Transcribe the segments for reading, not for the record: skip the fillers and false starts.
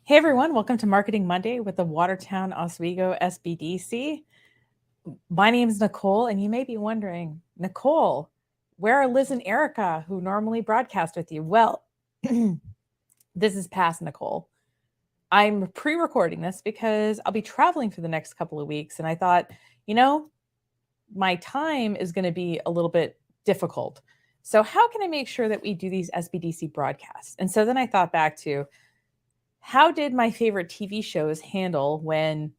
Hey everyone, welcome to Marketing Monday with the Watertown Oswego SBDC. My name is Nicole, and you may be wondering, Nicole, where are Liz and Erica who normally broadcast with you? Well, this is past Nicole. I'm pre recording this because I'll be traveling for the next couple of weeks, and I thought, you know, my time is going to be a little bit difficult. So, how can I make sure that we do these SBDC broadcasts? And so then I thought back to how did my favorite TV shows handle when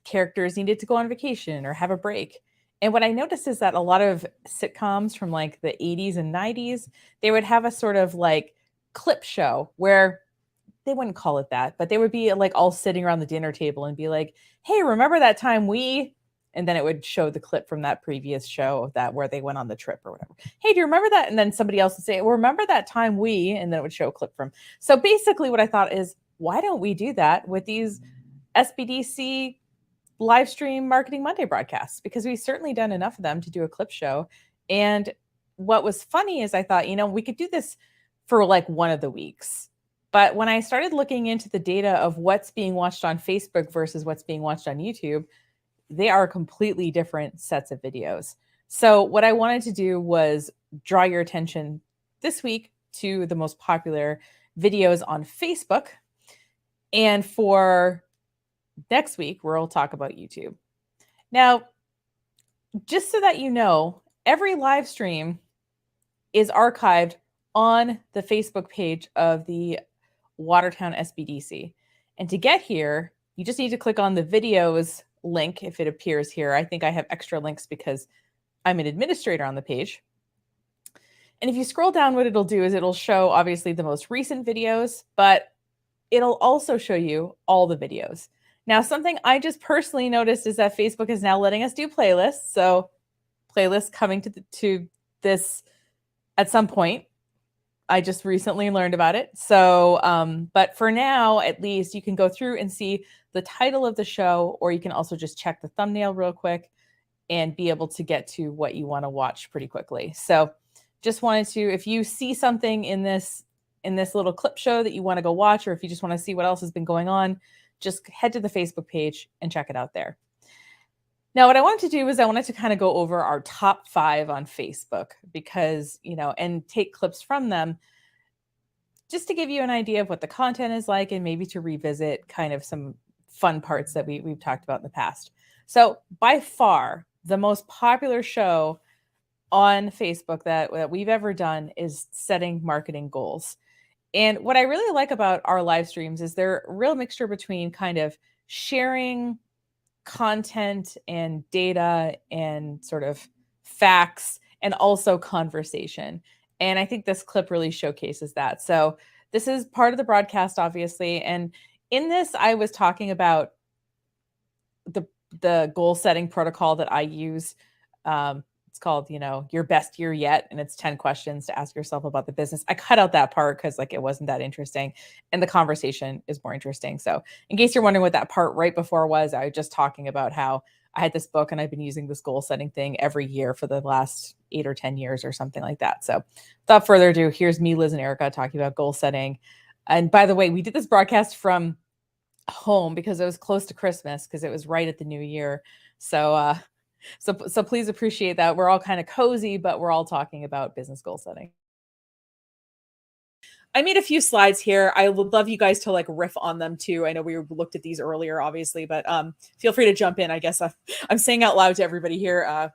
characters needed to go on vacation or have a break? And what I noticed is that a lot of sitcoms from like the 80s and 90s, they would have a sort of like clip show where they wouldn't call it that, but they would be like all sitting around the dinner table and be like, "Hey, remember that time we," and then it would show the clip from that previous show of that where they went on the trip or whatever. "Hey, do you remember that?" And then somebody else would say, "Well, remember that time we," and then it would show a clip from. So basically what I thought is, why don't we do that with these SBDC live stream Marketing Monday broadcasts? Because we've certainly done enough of them to do a clip show. And what was funny is I thought, we could do this for like one of the weeks. But when I started looking into the data of what's being watched on Facebook versus what's being watched on YouTube, they are completely different sets of videos. So what I wanted to do was draw your attention this week to the most popular videos on Facebook. And for next week, we'll talk about YouTube. Now, just so that you know, every live stream is archived on the Facebook page of the Watertown SBDC. And to get here, you just need to click on the videos link if it appears here. I think I have extra links because I'm an administrator on the page. And if you scroll down, what it'll do is it'll show obviously the most recent videos, but it'll also show you all the videos. Now, something I just personally noticed is that Facebook is now letting us do playlists. So playlists coming to this at some point. I just recently learned about it. So, but for now, at least you can go through and see the title of the show, or you can also just check the thumbnail real quick and be able to get to what you want to watch pretty quickly. So just wanted to, if you see something in this little clip show that you want to go watch, or if you just want to see what else has been going on, just head to the Facebook page and check it out there. Now, what I wanted to do is I wanted to kind of go over our top 5 on Facebook because, and take clips from them just to give you an idea of what the content is like and maybe to revisit kind of some fun parts that we've talked about in the past. So by far, the most popular show on Facebook that we've ever done is setting marketing goals. And what I really like about our live streams is they're a real mixture between kind of sharing content and data and sort of facts and also conversation. And I think this clip really showcases that. So this is part of the broadcast, obviously. And in this, I was talking about the goal setting protocol that I use. It's called, your best year yet. And it's 10 questions to ask yourself about the business. I cut out that part because like it wasn't that interesting. And the conversation is more interesting. So in case you're wondering what that part right before was, I was just talking about how I had this book and I've been using this goal setting thing every year for the last 8 or 10 years or something like that. So without further ado, here's me, Liz, and Erica talking about goal setting. And by the way, we did this broadcast from home because it was close to Christmas because it was right at the new year. So so please appreciate that. We're all kind of cozy, but we're all talking about business goal setting. I made a few slides here. I would love you guys to like riff on them too. I know we looked at these earlier, obviously, but feel free to jump in. I guess I'm saying out loud to everybody here.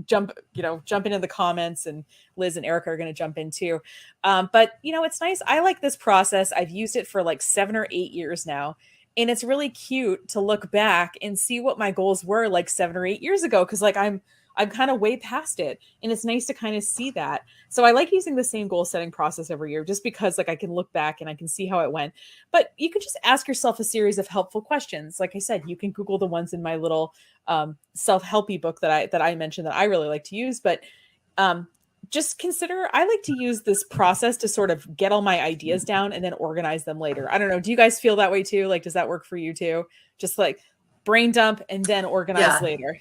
Jump into the comments, and Liz and Erica are going to jump in too. But it's nice. I like this process. I've used it for like 7 or 8 years now. And it's really cute to look back and see what my goals were like 7 or 8 years ago. Cause like I'm kind of way past it. And it's nice to kind of see that. So I like using the same goal setting process every year just because like I can look back and I can see how it went. But you can just ask yourself a series of helpful questions. Like I said, you can Google the ones in my little self-helpy book that I mentioned that I really like to use. But just consider, I like to use this process to sort of get all my ideas down and then organize them later. I don't know. Do you guys feel that way too? Like, does that work for you too? Just like brain dump and then organize later.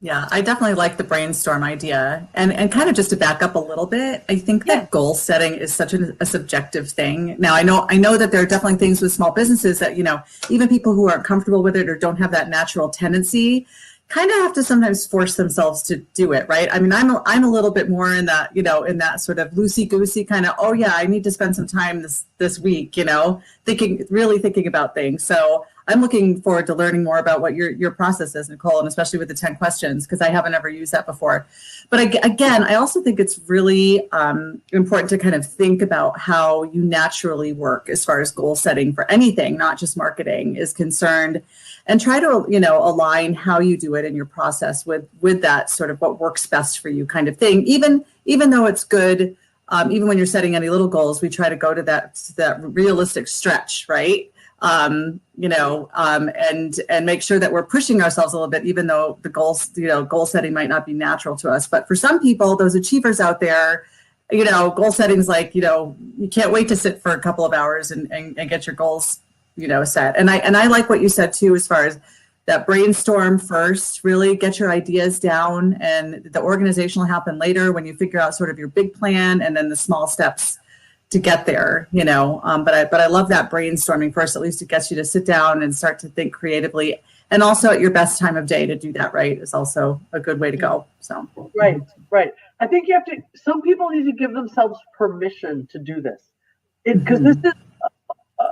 Yeah, I definitely like the brainstorm idea. And kind of just to back up a little bit, I think Yeah. that goal setting is such a subjective thing. Now, I know that there are definitely things with small businesses that, even people who aren't comfortable with it or don't have that natural tendency kind of have to sometimes force themselves to do it, right? I mean, I'm a little bit more in that, in that sort of loosey goosey kind of, oh yeah, I need to spend some time this week, really thinking about things. So I'm looking forward to learning more about what your process is, Nicole, and especially with the 10 questions, because I haven't ever used that before. But again, I also think it's really important to kind of think about how you naturally work as far as goal setting for anything, not just marketing, is concerned, and try to align how you do it in your process with that sort of what works best for you kind of thing. Even though it's good, even when you're setting any little goals, we try to go to that realistic stretch, right? And make sure that we're pushing ourselves a little bit, even though the goals, goal setting might not be natural to us. But for some people, those achievers out there, goal setting is like, you can't wait to sit for a couple of hours and get your goals, set. And I like what you said too, as far as that brainstorm first, really get your ideas down, and the organization will happen later when you figure out sort of your big plan and then the small steps to get there, but I love that brainstorming first. At least it gets you to sit down and start to think creatively, and also at your best time of day to do that, right, is also a good way to go. So Right. I think you have to. Some people need to give themselves permission to do this, because this is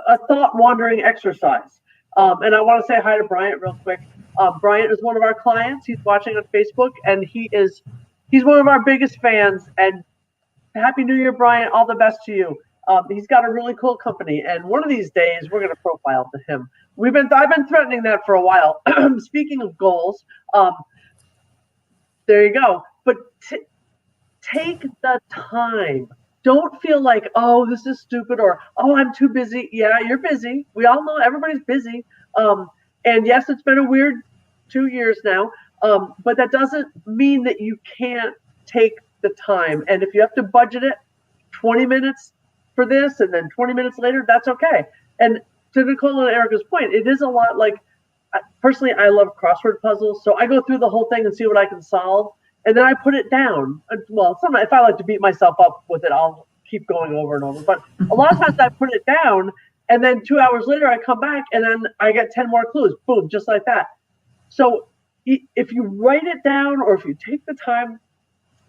a thought wandering exercise. And I want to say hi to Bryant real quick. Bryant is one of our clients. He's watching on Facebook, and he's one of our biggest fans. And Happy New Year, Bryant. All the best to you. He's got a really cool company, and one of these days we're going to profile to him. I've been threatening that for a while. Speaking of goals, there you go. But take the time. Don't feel like, oh, this is stupid, or oh, I'm too busy. Yeah, you're busy. We all know everybody's busy. And yes, it's been a weird 2 years now. But that doesn't mean that you can't take the time. And if you have to budget it 20 minutes for this and then 20 minutes later, that's okay. And to Nicole and Erica's point, it is a lot like, personally, I love crossword puzzles. So I go through the whole thing and see what I can solve. And then I put it down. Well, sometimes if I like to beat myself up with it, I'll keep going over and over. But a lot of times I put it down, and then 2 hours later I come back and then I get 10 more clues. Boom, just like that. So if you write it down, or if you take the time,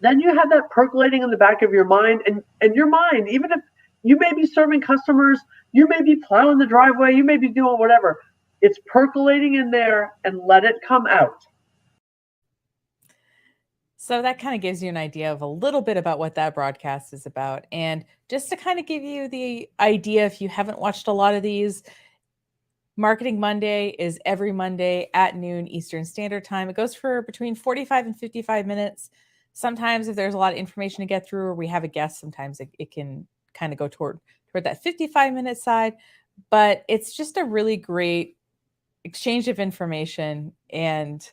then you have that percolating in the back of your mind, and your mind, even if you may be serving customers, you may be plowing the driveway, you may be doing whatever, it's percolating in there, and let it come out. So that kind of gives you an idea of a little bit about what that broadcast is about. And just to kind of give you the idea, if you haven't watched a lot of these, Marketing Monday is every Monday at noon Eastern Standard Time. It goes for between 45 and 55 minutes. Sometimes if there's a lot of information to get through, or we have a guest, sometimes it can kind of go toward that 55-minute side. But it's just a really great exchange of information. And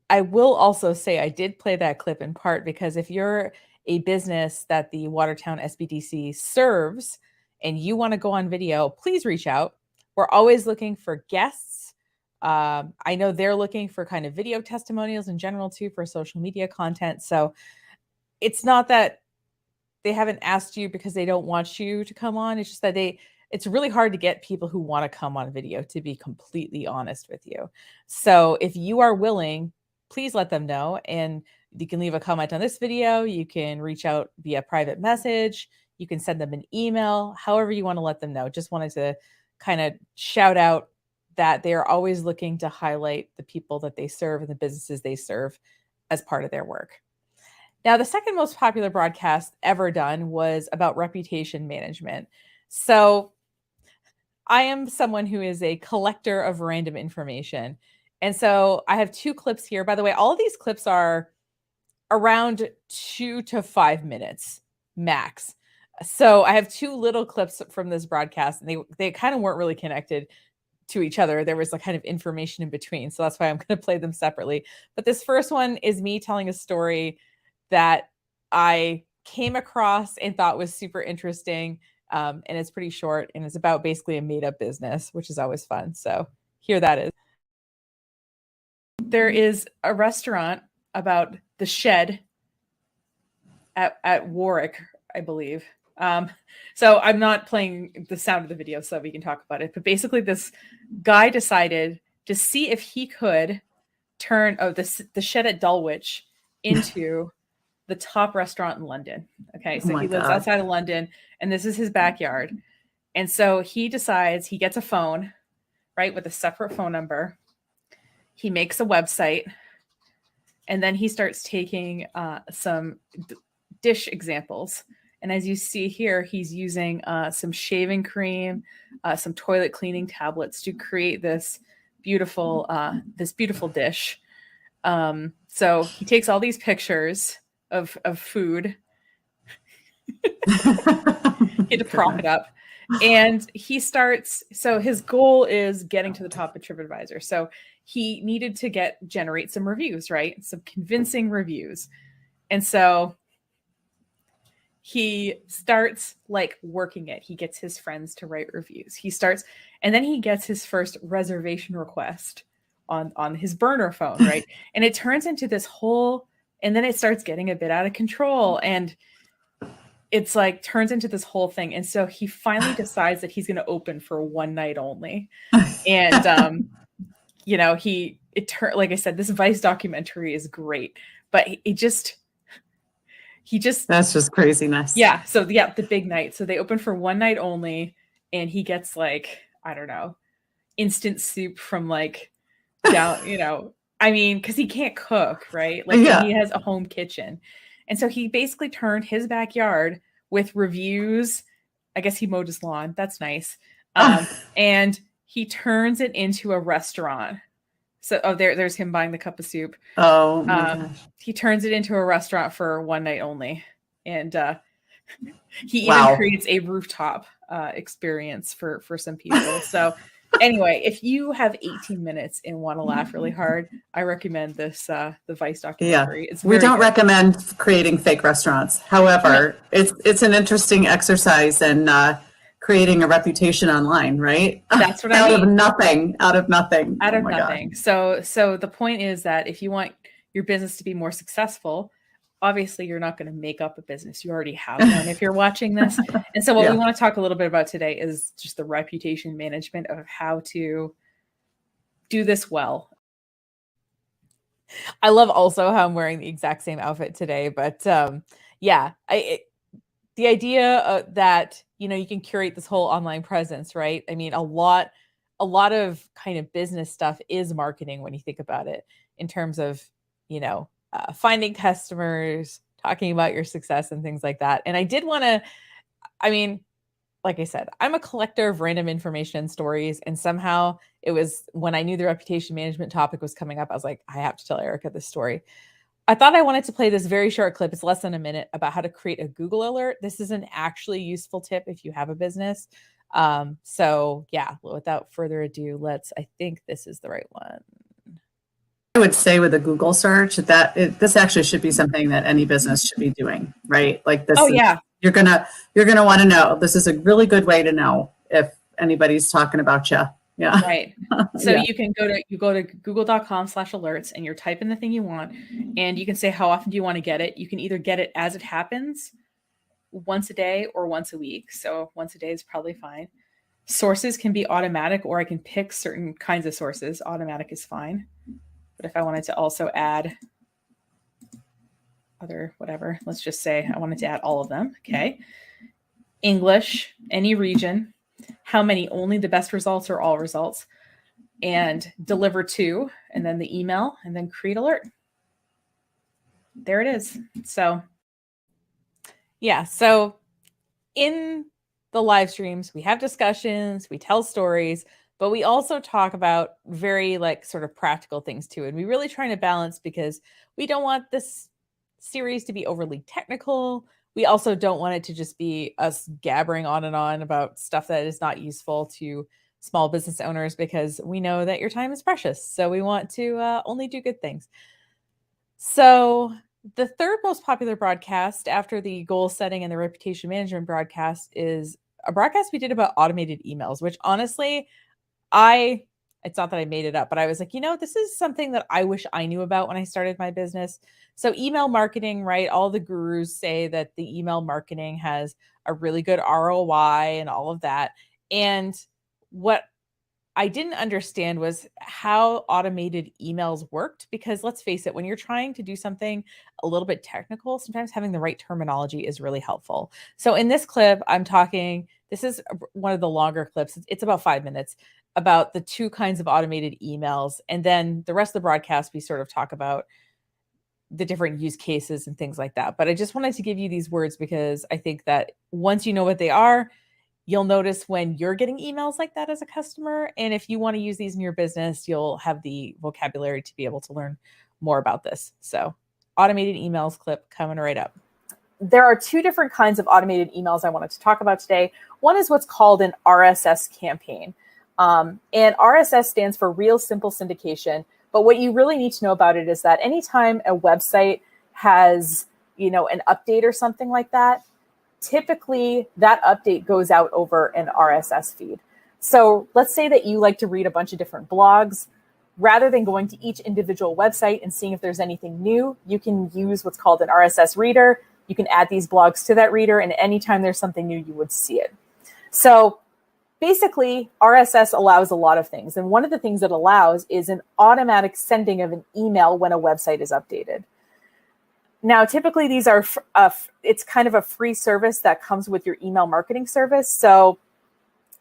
I will also say I did play that clip in part because if you're a business that the Watertown SBDC serves and you want to go on video, please reach out. We're always looking for guests. I know they're looking for kind of video testimonials in general too for social media content. So it's not that they haven't asked you because they don't want you to come on. It's just that it's really hard to get people who want to come on video, to be completely honest with you. So if you are willing, please let them know. And you can leave a comment on this video. You can reach out via private message. You can send them an email, however you want to let them know. Just wanted to kind of shout out that they're always looking to highlight the people that they serve and the businesses they serve as part of their work. Now, the second most popular broadcast ever done was about reputation management. So I am someone who is a collector of random information. And so I have 2 clips here. By the way, all of these clips are around 2 to 5 minutes max. So I have 2 little clips from this broadcast, and they kind of weren't really connected to each other. There was a kind of information in between. So that's why I'm going to play them separately. But this first one is me telling a story that I came across and thought was super interesting. And it's pretty short, and it's about basically a made up business, which is always fun. So here that is. there is a restaurant about the shed at Warwick, I believe. So I'm not playing the sound of the video so that we can talk about it. But basically, this guy decided to see if he could turn the shed at Dulwich into the top restaurant in London. Okay, so he lives outside of London, and this is his backyard. And so he decides, he gets a phone, right, with a separate phone number. He makes a website, and then he starts taking some dish examples. And as you see here, he's using some shaving cream, some toilet cleaning tablets to create this beautiful dish. So he takes all these pictures of food. He had to prop it up. And he starts, so his goal is getting to the top of TripAdvisor. So he needed to generate some reviews, right? Some convincing reviews. And so he starts like working it. He gets his friends to write reviews. And then he gets his first reservation request on his burner phone, right? And it turns into this whole, and then it starts getting a bit out of control. And it's like turns into this whole thing. And so he finally decides that he's going to open for one night only. And, like I said, this Vice documentary is great, but he just, that's just craziness. Yeah. So the big night. So they open for one night only, and he gets like, I don't know, instant soup from like down, because he can't cook, right? Like he has a home kitchen. And so he basically turned his backyard with reviews. I guess he mowed his lawn. That's nice. And he turns it into a restaurant. So, there's him buying the cup of soup. Oh, my gosh. He turns it into a restaurant for one night only. And he even creates a rooftop experience for some people. So anyway, if you have 18 minutes and want to laugh really hard, I recommend this, the Vice documentary. Yeah. We don't recommend creating fake restaurants. However, it's an interesting exercise in creating a reputation online, right? That's what I mean. Out of nothing. God. So the point is that if you want your business to be more successful, obviously you're not going to make up a business. You already have one if you're watching this. And so what we want to talk a little bit about today is just the reputation management of how to do this well. I love also how I'm wearing the exact same outfit today, but the idea that, you can curate this whole online presence, right? I mean, a lot of kind of business stuff is marketing when you think about it in terms of, finding customers, talking about your success and things like that. And I did want to, like I said, I'm a collector of random information and stories. And somehow it was when I knew the reputation management topic was coming up, I was like, I have to tell Erica this story. I thought I wanted to play this very short clip. It's less than a minute about how to create a Google alert. This is an actually useful tip if you have a business. Without further ado, I think this is the right one. I would say with a Google search that this actually should be something that any business should be doing, right? Like this. You're gonna want to know. This is a really good way to know if anybody's talking about you. Yeah. Right. So you go to google.com/alerts and you're typing the thing you want, and you can say how often do you want to get it. You can either get it as it happens, once a day or once a week. So once a day is probably fine. Sources can be automatic, or I can pick certain kinds of sources. Automatic is fine. But if I wanted to also add let's just say I wanted to add all of them. Okay. English, any region, how many, only the best results or all results, and deliver to, and then the email, and then create alert. There it is. So so in the live streams, we have discussions, we tell stories, but we also talk about very sort of practical things too. And we really trying to balance, because we don't want this series to be overly technical. We also don't want it to just be us gabbering on and on about stuff that is not useful to small business owners, because we know that your time is precious. So we want to only do good things. So the third most popular broadcast after the goal setting and the reputation management broadcast is a broadcast we did about automated emails, which honestly, I It's not that I made it up, but I was like, this is something that I wish I knew about when I started my business. So email marketing, right? All the gurus say that the email marketing has a really good ROI and all of that. And what I didn't understand was how automated emails worked, because let's face it, when you're trying to do something a little bit technical, sometimes having the right terminology is really helpful. So in this clip, this is one of the longer clips. It's about 5 minutes, about the two kinds of automated emails. And then the rest of the broadcast, we sort of talk about the different use cases and things like that. But I just wanted to give you these words because I think that once you know what they are, you'll notice when you're getting emails like that as a customer. And if you want to use these in your business, you'll have the vocabulary to be able to learn more about this. So automated emails clip coming right up. There are two different kinds of automated emails I wanted to talk about today. One is what's called an RSS campaign. And RSS stands for Real Simple Syndication. But what you really need to know about it is that anytime a website has, an update or something like that, typically that update goes out over an RSS feed. So let's say that you like to read a bunch of different blogs. Rather than going to each individual website and seeing if there's anything new, you can use what's called an RSS reader. You can add these blogs to that reader, and anytime there's something new, you would see it. So basically, RSS allows a lot of things. And one of the things it allows is an automatic sending of an email when a website is updated. Now, typically these are, it's kind of a free service that comes with your email marketing service. So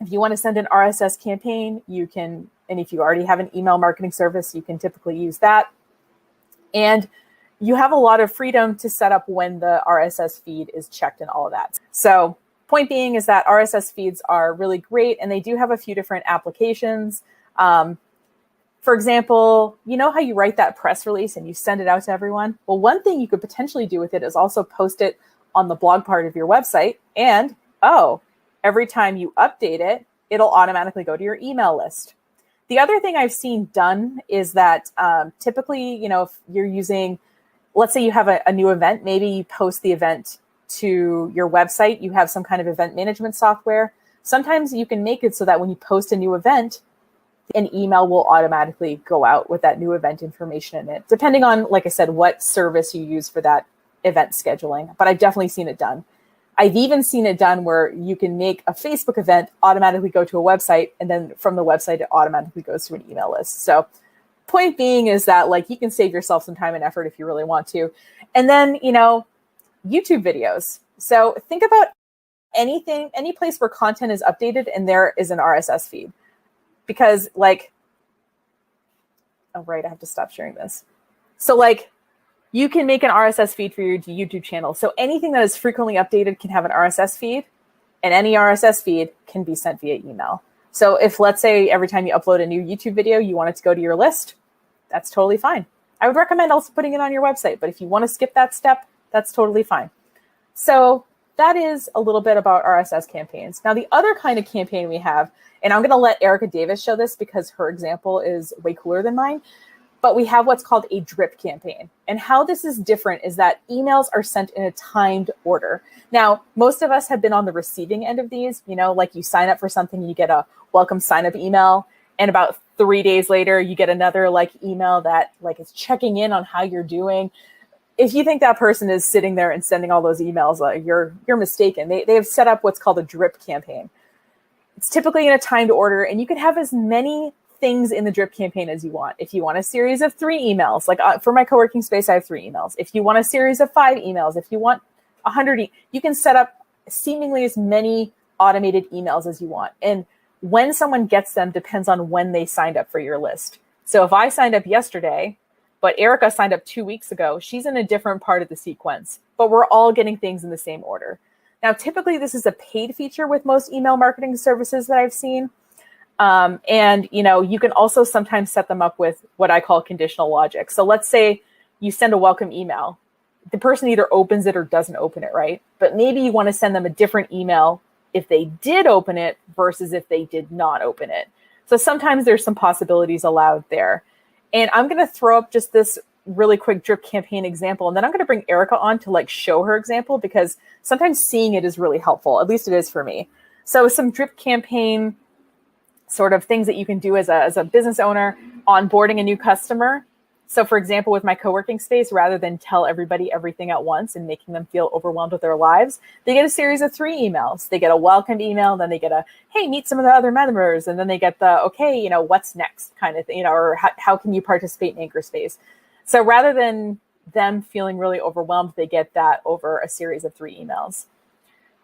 if you want to send an RSS campaign, you can, and if you already have an email marketing service, you can typically use that. And you have a lot of freedom to set up when the RSS feed is checked and all of that. So point being is that RSS feeds are really great, and they do have a few different applications. For example, you know how you write that press release and you send it out to everyone? Well, one thing you could potentially do with it is also post it on the blog part of your website. And, every time you update it, it'll automatically go to your email list. The other thing I've seen done is that typically, if you're using, let's say you have a new event, maybe you post the event to your website, you have some kind of event management software. Sometimes you can make it so that when you post a new event, an email will automatically go out with that new event information in it, depending on, like I said, what service you use for that event scheduling. But I've definitely seen it done. I've even seen it done where you can make a Facebook event automatically go to a website, and then from the website, it automatically goes to an email list. So point being is that you can save yourself some time and effort if you really want to. And then, YouTube videos. So think about any place where content is updated and there is an RSS feed. Because I have to stop sharing this. So you can make an RSS feed for your YouTube channel. So anything that is frequently updated can have an RSS feed, and any RSS feed can be sent via email. So if, let's say, every time you upload a new YouTube video, you want it to go to your list, that's totally fine. I would recommend also putting it on your website, but if you want to skip that step, that's totally fine. So that is a little bit about RSS campaigns. Now, the other kind of campaign we have, and I'm going to let Erica Davis show this because her example is way cooler than mine, but we have what's called a drip campaign. And how this is different is that emails are sent in a timed order. Now, most of us have been on the receiving end of these, you sign up for something, you get a welcome sign up email, and about 3 days later, you get another email that is checking in on how you're doing. If you think that person is sitting there and sending all those emails, you're mistaken. They have set up what's called a drip campaign. It's typically in a timed order, and you can have as many things in the drip campaign as you want. If you want a series of 3 emails, for my co-working space, I have 3 emails. If you want a series of 5 emails, if you want 100, you can set up seemingly as many automated emails as you want. And when someone gets them depends on when they signed up for your list. So if I signed up yesterday, but Erica signed up 2 weeks ago, she's in a different part of the sequence, but we're all getting things in the same order. Now, typically this is a paid feature with most email marketing services that I've seen. And you can also sometimes set them up with what I call conditional logic. So let's say you send a welcome email. The person either opens it or doesn't open it, right? But maybe you want to send them a different email if they did open it versus if they did not open it. So sometimes there's some possibilities allowed there. And I'm going to throw up just this really quick drip campaign example. And then I'm going to bring Erica on to show her example, because sometimes seeing it is really helpful. At least it is for me. So some drip campaign sort of things that you can do as a business owner onboarding a new customer. So for example, with my co-working space, rather than tell everybody everything at once and making them feel overwhelmed with their lives, they get a series of 3 emails. They get a welcome email, then they get a, hey, meet some of the other members. And then they get the, okay, you know, what's next kind of thing, you know, or how can you participate in Makerspace? So rather than them feeling really overwhelmed, they get that over a series of 3 emails.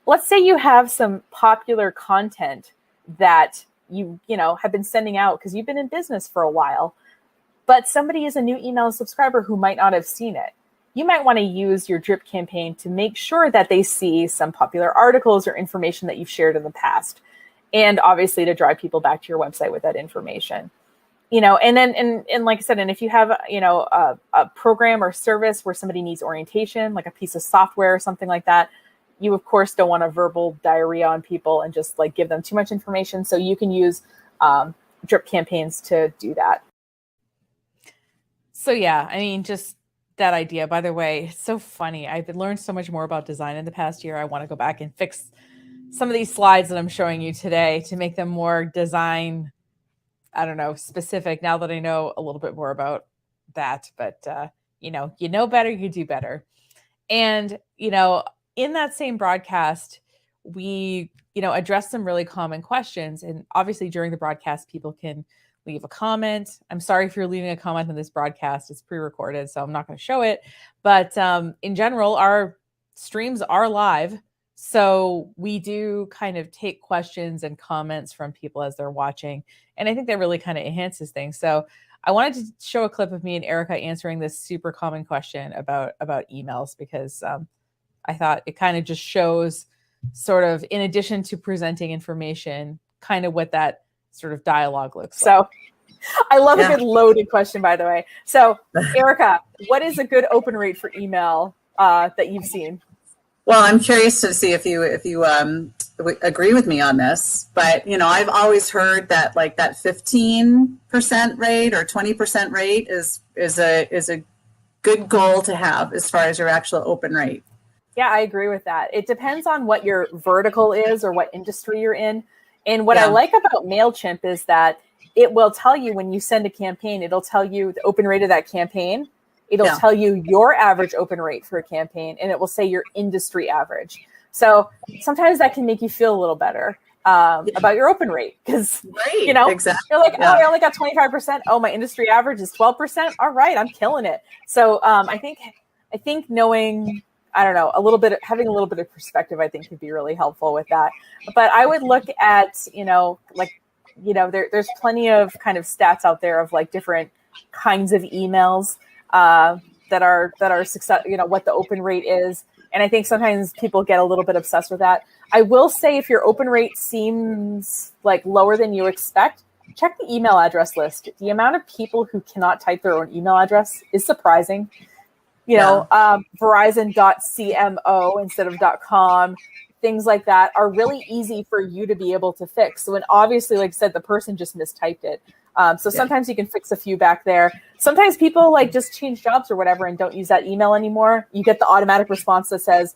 Let's say you have some popular content that you know, have been sending out because you've been in business for a while, but somebody is a new email subscriber who might not have seen it. You might want to use your drip campaign to make sure that they see some popular articles or information that you've shared in the past. And obviously to drive people back to your website with that information. You know, and then, and like I said, and if you have, you know, a program or service where somebody needs orientation, like a piece of software or something like that, you of course don't want to verbal diarrhea on people and just like give them too much information. So you can use drip campaigns to do that. So yeah, I mean, just that idea, by the way, it's so funny. I've learned so much more about design in the past year. I want to go back and fix some of these slides that I'm showing you today to make them more design, I don't know, specific, now that I know a little bit more about that. But, you know better, you do better. And, you know, in that same broadcast, we, you know, address some really common questions. And obviously during the broadcast, people can leave a comment. I'm sorry if you're leaving a comment on this broadcast. It's pre-recorded, so I'm not going to show it. But in general, our streams are live. So we do kind of take questions and comments from people as they're watching. And I think that really kind of enhances things. So I wanted to show a clip of me and Erica answering this super common question about emails, because I thought it kind of just shows sort of, in addition to presenting information, kind of what that sort of dialogue looks like. So I love a good loaded question, by the way. So Erica, what is a good open rate for email that you've seen? Well, I'm curious to see if you agree with me on this, but you know, I've always heard that like that 15% rate or 20% rate is a good goal to have as far as your actual open rate. Yeah, I agree with that. It depends on what your vertical is or what industry you're in. And what I like about MailChimp is that it will tell you when you send a campaign, it'll tell you the open rate of that campaign. It'll tell you your average open rate for a campaign, and it will say your industry average. So sometimes that can make you feel a little better about your open rate, because, you know, you're like, oh, I only got 25%. Oh, my industry average is 12%. All right, I'm killing it. So I think knowing, I don't know, having a little bit of perspective, I think could be really helpful with that. But I would look at, you know, like, you know, there's plenty of kind of stats out there of like different kinds of emails that are success, you know, what the open rate is. And I think sometimes people get a little bit obsessed with that. I will say, if your open rate seems like lower than you expect, check the email address list. The amount of people who cannot type their own email address is surprising. You know, Verizon.cmo instead of .com, things like that are really easy for you to be able to fix. So, and obviously, like I said, the person just mistyped it. So sometimes you can fix a few back there. Sometimes people like just change jobs or whatever and don't use that email anymore. You get the automatic response that says,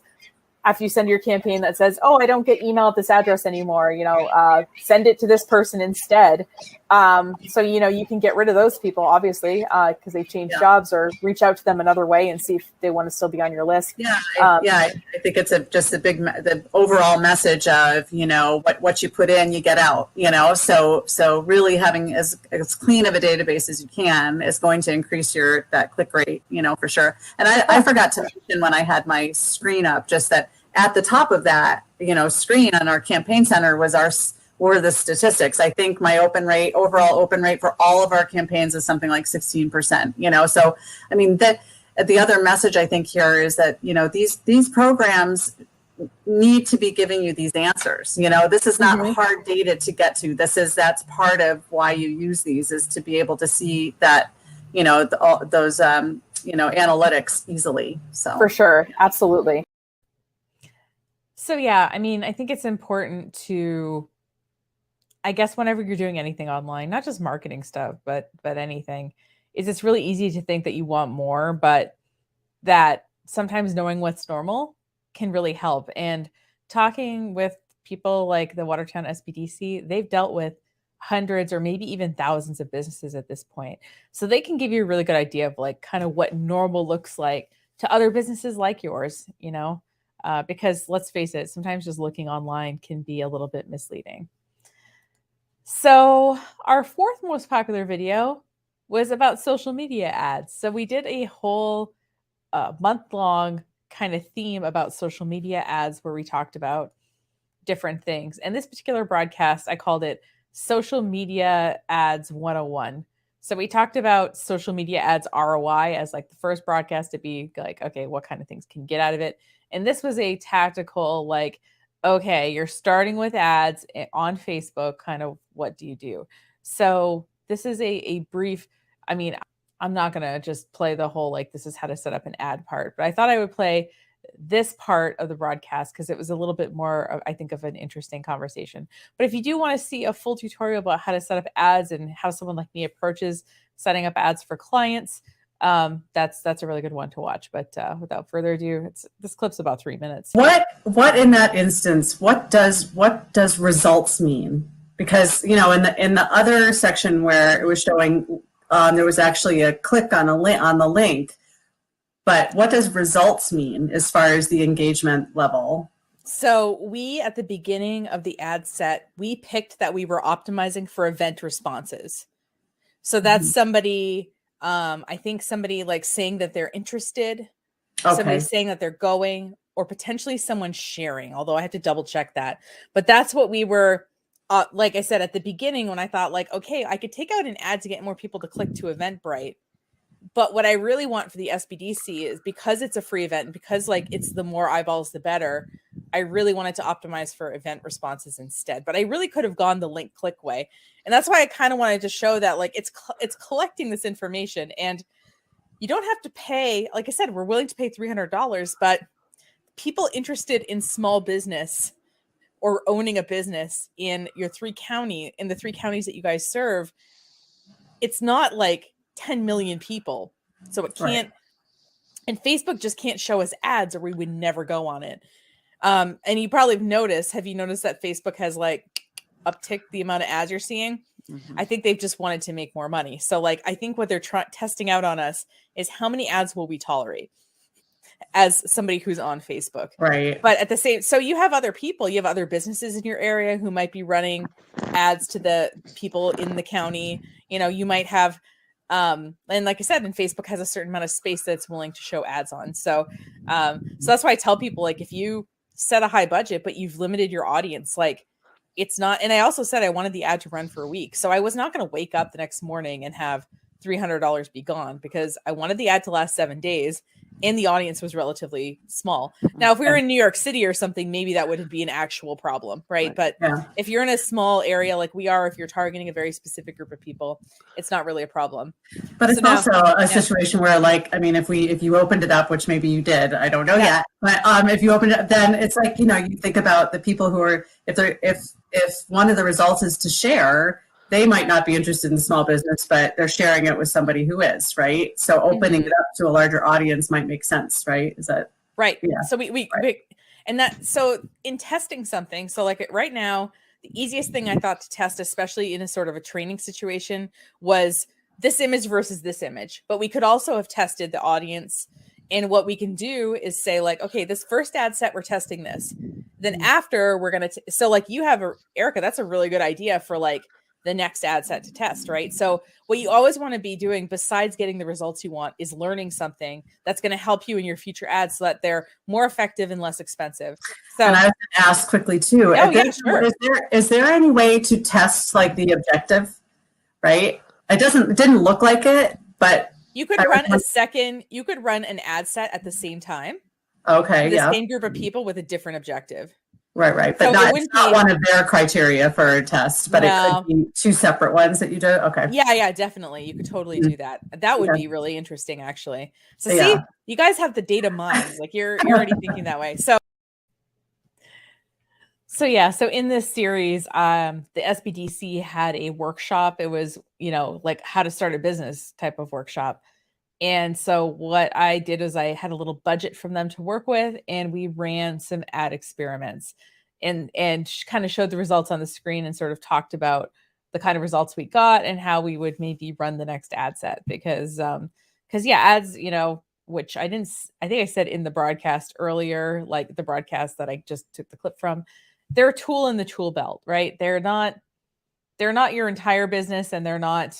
after you send your campaign, that says, oh, I don't get email at this address anymore, you know, send it to this person instead. So, you know, you can get rid of those people, obviously, because they've changed jobs, or reach out to them another way and see if they want to still be on your list. I think it's the overall message of, you know, what you put in, you get out, you know, so really having as clean of a database as you can is going to increase that click rate, you know, for sure. And I forgot to mention when I had my screen up, just that at the top of that, you know, screen on our campaign center were the statistics. I think my overall open rate for all of our campaigns is something like 16%, you know? So, I mean, the other message I think here is that, you know, these programs need to be giving you these answers. You know, this is not hard data to get to. That's part of why you use these, is to be able to see that, you know, those, you know, analytics easily. So for sure. Absolutely. So, yeah, I mean, I think it's important to, I guess, whenever you're doing anything online, not just marketing stuff, but anything, is it's really easy to think that you want more, but that sometimes knowing what's normal can really help. And talking with people like the Watertown SBDC, they've dealt with hundreds or maybe even thousands of businesses at this point. So they can give you a really good idea of like kind of what normal looks like to other businesses like yours, because let's face it, sometimes just looking online can be a little bit misleading. So our fourth most popular video was about social media ads. So we did a whole month-long kind of theme about social media ads where we talked about different things. And this particular broadcast, I called it Social Media Ads 101. So we talked about social media ads ROI as like the first broadcast to be like, okay, what kind of things can you get out of it? And this was a tactical, like, okay, you're starting with ads on Facebook, kind of what do you do? So this is a brief, I mean, I'm not going to just play the whole, like, this is how to set up an ad part, but I thought I would play this part of the broadcast because it was a little bit more, I think, of an interesting conversation. But if you do want to see a full tutorial about how to set up ads and how someone like me approaches setting up ads for clients, that's a really good one to watch. But without further ado, this clip's about 3 minutes. What in that instance, what does results mean? Because in the other section where it was showing, there was actually a click on the link. But what does results mean as far as the engagement level? So we, at the beginning of the ad set, we picked that we were optimizing for event responses. So that's somebody, I think somebody like saying that they're interested, somebody saying that they're going, or potentially someone sharing, although I have to double check that. But that's what we were, like I said, at the beginning when I thought like, okay, I could take out an ad to get more people to click to Eventbrite. But what I really want for the SBDC is, because it's a free event and because like it's the more eyeballs, the better, I really wanted to optimize for event responses instead. But I really could have gone the link click way. And that's why I kind of wanted to show that like it's collecting this information, and you don't have to pay. Like I said, we're willing to pay $300, but people interested in small business or owning a business in the 3 counties that you guys serve, it's not like 10 million people. So it can't, and Facebook just can't show us ads or we would never go on it. And you probably have you noticed that Facebook has like upticked the amount of ads you're seeing? I think they've just wanted to make more money. So like, I think what they're testing out on us is how many ads will we tolerate as somebody who's on Facebook. Right. But at the same, so you have other people, you have other businesses in your area who might be running ads to the people in the county. You might have, and like I said, and Facebook has a certain amount of space that it's willing to show ads on. So that's why I tell people, like, if you set a high budget, but you've limited your audience, like it's not, and I also said I wanted the ad to run for a week. So I was not going to wake up the next morning and have $300 be gone, because I wanted the ad to last 7 days and the audience was relatively small. Now, if we were in New York City or something, maybe that would be an actual problem, right? But if you're in a small area like we are, if you're targeting a very specific group of people, it's not really a problem. But it's also a situation where, like, I mean, if you opened it up, which maybe you did, I don't know yet, but if you opened it up, then it's like, you think about the people who are, if one of the results is to share, they might not be interested in small business, but they're sharing it with somebody who is, right? So opening it up to a larger audience might make sense, right? Is that right? Yeah. So so in testing something, so like right now, the easiest thing I thought to test, especially in a sort of a training situation, was this image versus this image. But we could also have tested the audience. And what we can do is say, like, okay, this first ad set, we're testing this. Then after we're going to, so like you have, Erica, that's a really good idea for like the next ad set to test, right? So what you always want to be doing, besides getting the results you want, is learning something that's going to help you in your future ads so that they're more effective and less expensive. So, and I was going to ask quickly too, is there any way to test like the objective, right? It didn't look like it, but you could run an ad set at the same time. Okay. The same group of people with a different objective. Right. But so it's not one of their criteria for a test, but it could be 2 separate ones that you do. Okay. Yeah, definitely. You could totally do that. That would be really interesting, actually. So see, you guys have the data minds. Like you're already thinking that way. So in this series, the SBDC had a workshop. It was, like how to start a business type of workshop. And so what I did is I had a little budget from them to work with, and we ran some ad experiments and kind of showed the results on the screen and sort of talked about the kind of results we got and how we would maybe run the next ad set because yeah, ads, which I think I said in the broadcast earlier, like the broadcast that I just took the clip from, they're a tool in the tool belt, right? They're not your entire business, and they're not,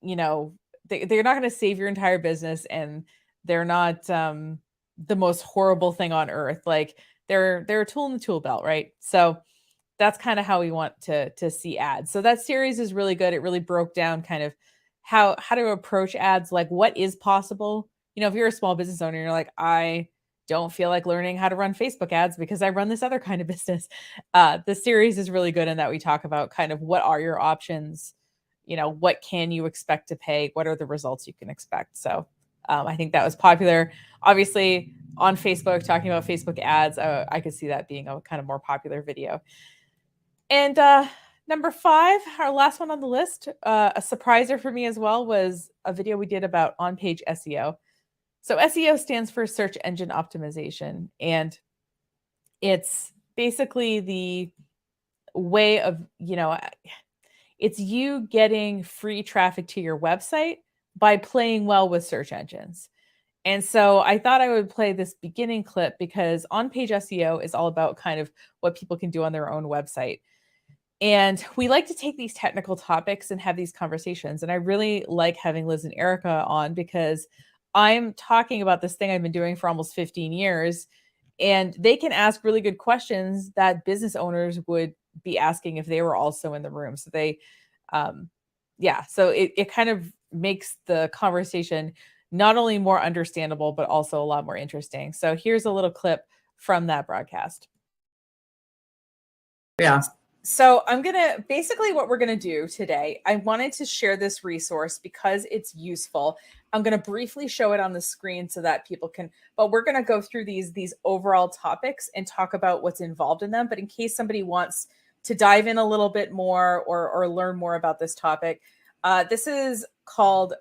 they're not going to save your entire business, and they're not the most horrible thing on earth. Like they're a tool in the tool belt, right? So that's kind of how we want to see ads. So that series is really good. It really broke down kind of how to approach ads, like what is possible. If you're a small business owner, you're like, I don't feel like learning how to run Facebook ads because I run this other kind of business. The series is really good in that we talk about kind of what are your options, what can you expect to pay, what are the results you can expect. So I think that was popular. Obviously on Facebook, talking about Facebook ads, I could see that being a kind of more popular video. And number 5, our last one on the list, a surpriser for me as well, was a video we did about on-page SEO. So SEO stands for search engine optimization, and it's basically the way of, it's you getting free traffic to your website by playing well with search engines. And so I thought I would play this beginning clip because on-page SEO is all about kind of what people can do on their own website. And we like to take these technical topics and have these conversations. And I really like having Liz and Erica on because I'm talking about this thing I've been doing for almost 15 years. And they can ask really good questions that business owners would be asking if they were also in the room. So they, so it kind of makes the conversation not only more understandable, but also a lot more interesting. So here's a little clip from that broadcast. Yeah. So basically what we're going to do today, I wanted to share this resource because it's useful. I'm going to briefly show it on the screen so that people can, but we're going to go through these overall topics and talk about what's involved in them. But in case somebody wants to dive in a little bit more or learn more about this topic, this is called,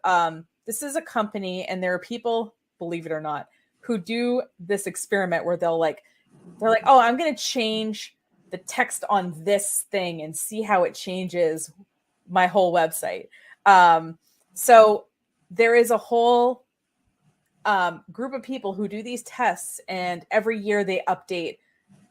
this is a company, and there are people, believe it or not, who do this experiment where they're like, oh, I'm going to change the text on this thing and see how it changes my whole website. So there is a whole group of people who do these tests, and every year they update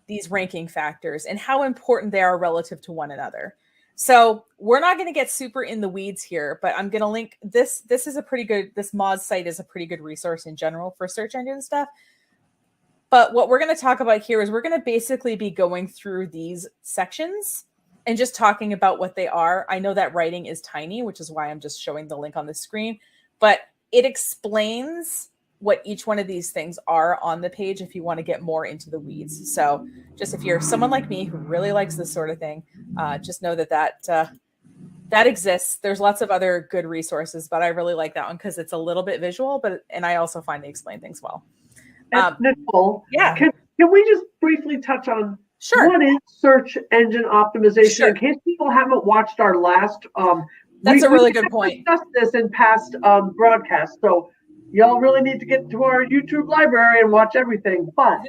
these ranking factors and how important they are relative to one another. So we're not going to get super in the weeds here, but I'm going to link this. This Moz site is a pretty good resource in general for search engine stuff. But what we're going to talk about here is we're going to basically be going through these sections and just talking about what they are. I know that writing is tiny, which is why I'm just showing the link on the screen, but it explains what each one of these things are on the page if you want to get more into the weeds. So just if you're someone like me who really likes this sort of thing, just know that exists. There's lots of other good resources, but I really like that one because it's a little bit visual, and I also find they explain things well. Nicole, yeah. Can we just briefly touch on what is search engine optimization? Sure. In case people haven't watched our last, that's a really good point. We discussed this in past broadcasts, so y'all really need to get to our YouTube library and watch everything. But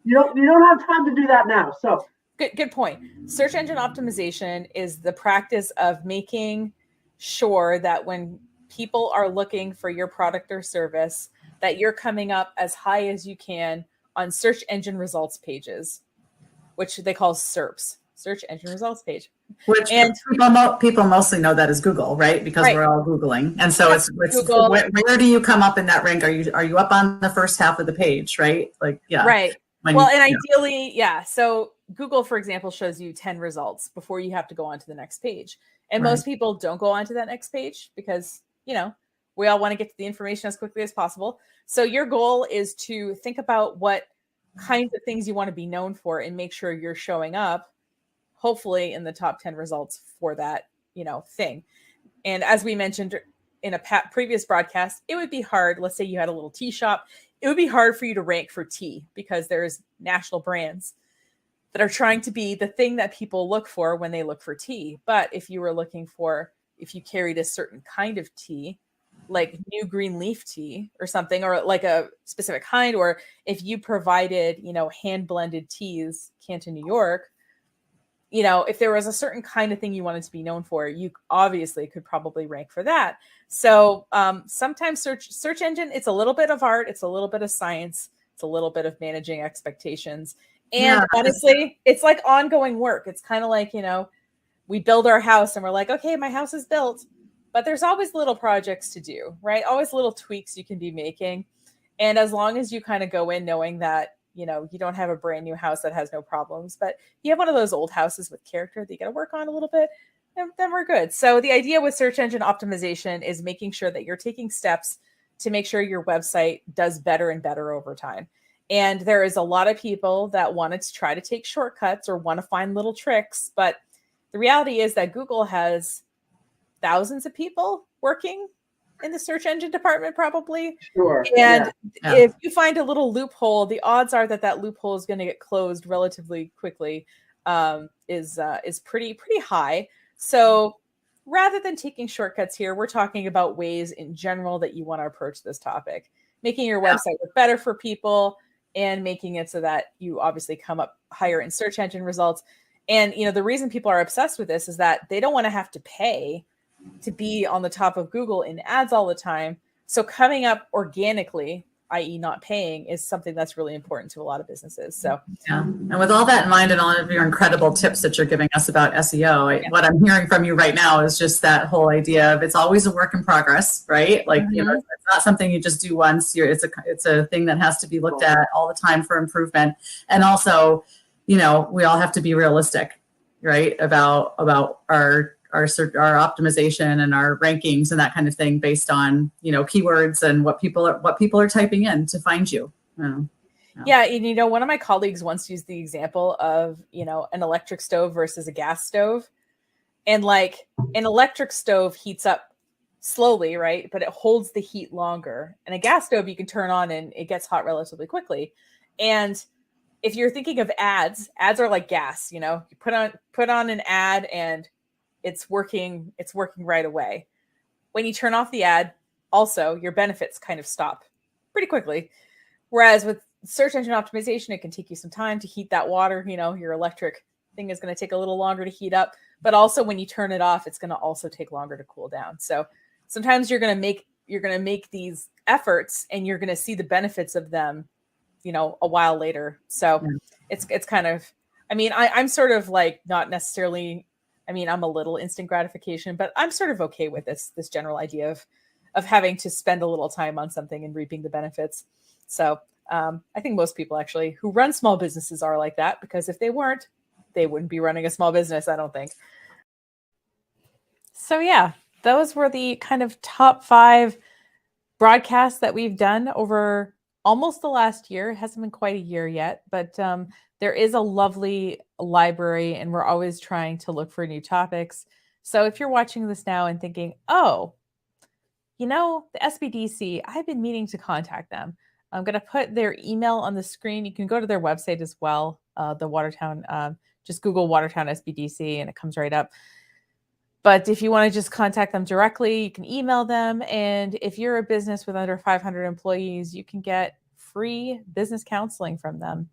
you don't have time to do that now. So good point. Search engine optimization is the practice of making sure that when people are looking for your product or service, that you're coming up as high as you can on search engine results pages, which they call SERPs, search engine results page. Which people mostly know that as Google, right? Because we're all Googling. And so it's Google. Where do you come up in that rank? Are you up on the first half of the page, right? Like, yeah. Right. Ideally, yeah. So Google, for example, shows you 10 results before you have to go on to the next page. And most people don't go on to that next page because, we all want to get to the information as quickly as possible. So your goal is to think about what kinds of things you want to be known for and make sure you're showing up, hopefully in the top 10 results for that, thing. And as we mentioned in a previous broadcast, it would be hard. Let's say you had a little tea shop. It would be hard for you to rank for tea because there's national brands that are trying to be the thing that people look for when they look for tea. But if you carried a certain kind of tea, like new green leaf tea or something, or like a specific kind, or if you provided, hand blended teas, Canton, New York, you know, if there was a certain kind of thing you wanted to be known for, you obviously could probably rank for that. So sometimes search engine, it's a little bit of art, it's a little bit of science, it's a little bit of managing expectations. And honestly, it's like ongoing work. It's kind of like, you know, we build our house and we're like, okay, my house is built, but there's always little projects to do, right? Always little tweaks you can be making. And as long as you kind of go in knowing that, you know, you don't have a brand new house that has no problems, but you have one of those old houses with character that you got to work on a little bit, then we're good. So the idea with search engine optimization is making sure that you're taking steps to make sure your website does better and better over time. And there is a lot of people that wanted to try to take shortcuts or want to find little tricks, but the reality is that Google has thousands of people working in the search engine department, probably. Sure. And if you find a little loophole, the odds are that that loophole is going to get closed relatively quickly. Is pretty high. So rather than taking shortcuts here, we're talking about ways in general that you want to approach this topic, making your website work better for people and making it so that you obviously come up higher in search engine results. And you know, the reason people are obsessed with this is that they don't want to have to pay to be on the top of Google in ads all the time. So coming up organically, i.e. not paying, is something that's really important to a lot of businesses. So yeah, and with all that in mind and all of your incredible tips that you're giving us about SEO, what I'm hearing from you right now is just that whole idea of it's always a work in progress, right? Like, you know, it's not something you just do once. It's a thing that has to be looked at all the time for improvement. And also, you know, we all have to be realistic, right? About our optimization and our rankings and that kind of thing based on, you know, keywords and what people are typing in to find you. Yeah. And, you know, one of my colleagues once used the example of, you know, an electric stove versus a gas stove. And like an electric stove heats up slowly, right? But it holds the heat longer. And a gas stove you can turn on and it gets hot relatively quickly. And if you're thinking of ads are like gas, you know, you put on an ad and it's working right away. When you turn off the ad, also your benefits kind of stop pretty quickly. Whereas with search engine optimization, it can take you some time to heat that water. You know, your electric thing is going to take a little longer to heat up, but also when you turn it off, it's going to also take longer to cool down. So sometimes you're going to make these efforts and you're going to see the benefits of them, you know, a while later. So it's kind of, I mean, I'm sort of like not necessarily, I mean, I'm a little instant gratification, but I'm sort of okay with this general idea of having to spend a little time on something and reaping the benefits. So I think most people actually who run small businesses are like that, because if they weren't, they wouldn't be running a small business, I don't think. So yeah, those were the kind of top 5 broadcasts that we've done over almost the last year. It hasn't been quite a year yet, but there is a lovely library and we're always trying to look for new topics. So if you're watching this now and thinking, oh, you know, the SBDC, I've been meaning to contact them. I'm going to put their email on the screen. You can go to their website as well, the Watertown, just Google Watertown SBDC and it comes right up. But if you want to just contact them directly, you can email them. And if you're a business with under 500 employees, you can get free business counseling from them.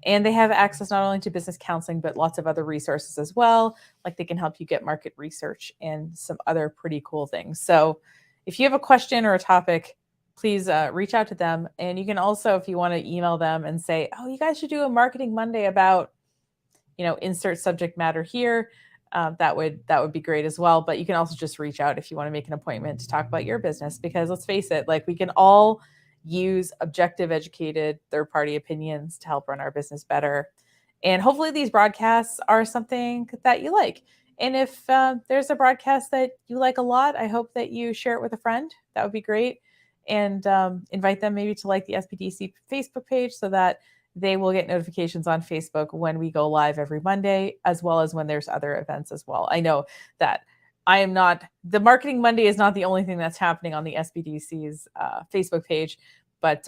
And they have access not only to business counseling, but lots of other resources as well. Like they can help you get market research and some other pretty cool things. So if you have a question or a topic, please reach out to them. And you can also, if you want to email them and say, oh, you guys should do a Marketing Monday about, you know, insert subject matter here. That would be great as well. But you can also just reach out if you want to make an appointment to talk about your business, because let's face it, like we can all use objective, educated, third-party opinions to help run our business better. And hopefully these broadcasts are something that you like. And if there's a broadcast that you like a lot, I hope that you share it with a friend. That would be great. And invite them maybe to like the SBDC Facebook page so that they will get notifications on Facebook when we go live every Monday, as well as when there's other events as well. I know that the Marketing Monday is not the only thing that's happening on the SBDC's Facebook page, but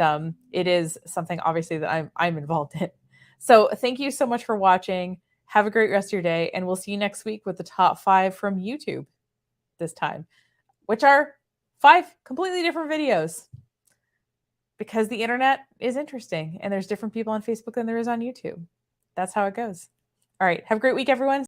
it is something obviously that I'm involved in. So thank you so much for watching. Have a great rest of your day. And we'll see you next week with the top 5 from YouTube this time, which are 5 completely different videos. Because the internet is interesting and there's different people on Facebook than there is on YouTube. That's how it goes. All right. Have a great week, everyone.